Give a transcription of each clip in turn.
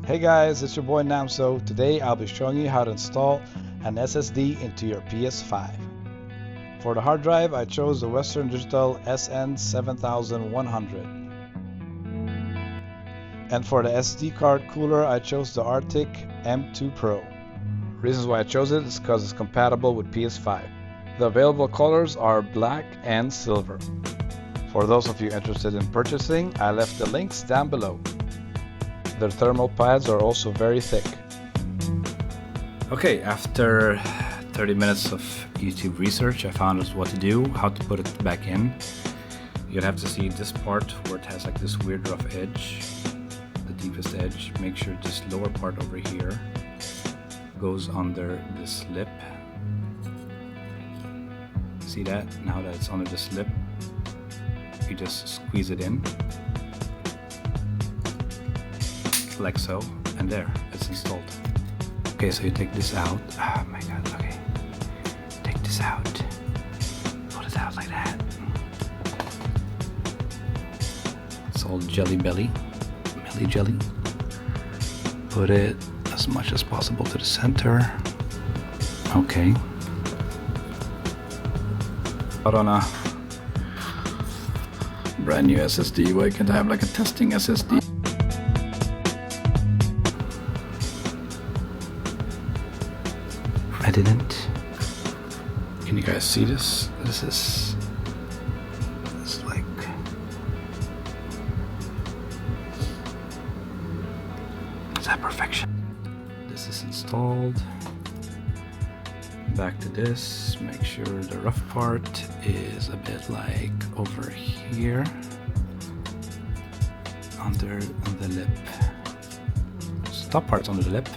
Hey guys, it's your boy Namso. Today I'll be showing you how to install an SSD into your PS5. For the hard drive, I chose the Western Digital SN7100. And for the SD card cooler, I chose the Arctic M.2 Pro. Reasons why I chose it is because it's compatible with PS5. The available colors are black and silver. For those of you interested in purchasing, I left the links down below. Their thermal pads are also very thick. Okay, after 30 minutes of YouTube research, I found out what to do, how to put it back in. You'll have to see this part where it has like this weird rough edge, the deepest edge. Make sure this lower part over here goes under this lip. See that? Now that it's under this lip, you just squeeze it in. Like so, and there, it's installed. Okay, so you take this out. Oh my god, okay. Take this out. Pull it out like that. It's all jelly belly. Melly jelly. Put it as much as possible to the center. Okay. Put on a brand new SSD. Why can't I have like a testing SSD? I didn't. Can you guys see this? This is like is that perfection? This is installed. Back to this. Make sure the rough part is a bit like over here under the lip. So top part's under the lip.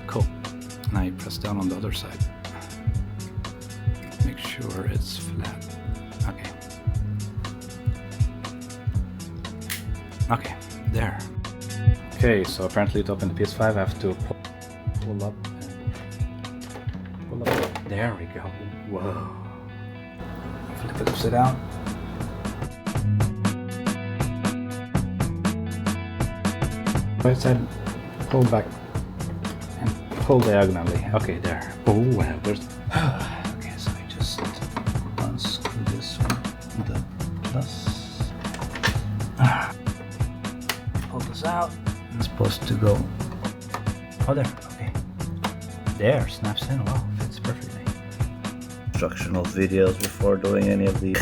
Cool. Now you press down on the other side. Make sure it's flat. Okay. Okay, there. Okay, so apparently to open the PS5 I have to pull up. Pull up. There we go. Whoa. Flip it upside down. Right side, pull back. Pull diagonally. Okay, there. Oh, wow. There's. Okay, so I just unscrew this one. The plus. Pull this out. It's supposed to go. Oh, there. Okay. There. Snaps in. Wow, fits perfectly. Instructional videos before doing any of these.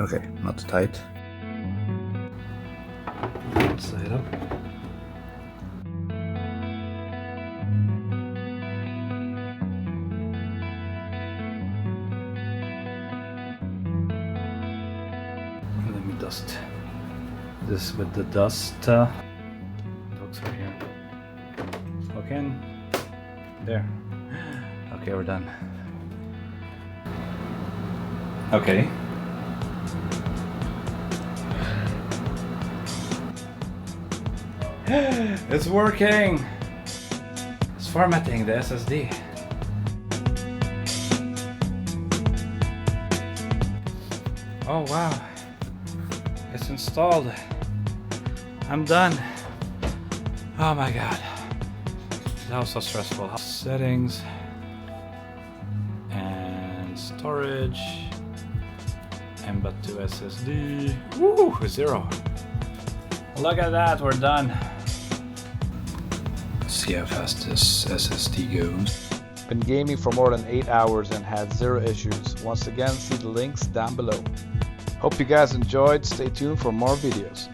Okay, not too tight. Side up. Let me dust this with the dust. Hooks right here. Hook in. There. Okay, we're done. Okay. It's working! It's formatting the SSD. Oh wow. It's installed. I'm done. Oh my god. That was so stressful. Settings. And storage. M.2 SSD. Woo! 0. Look at that, we're done. See how fast this SSD goes. Been gaming for more than 8 hours and had 0 issues. Once again, see the links down below. Hope you guys enjoyed. Stay tuned for more videos.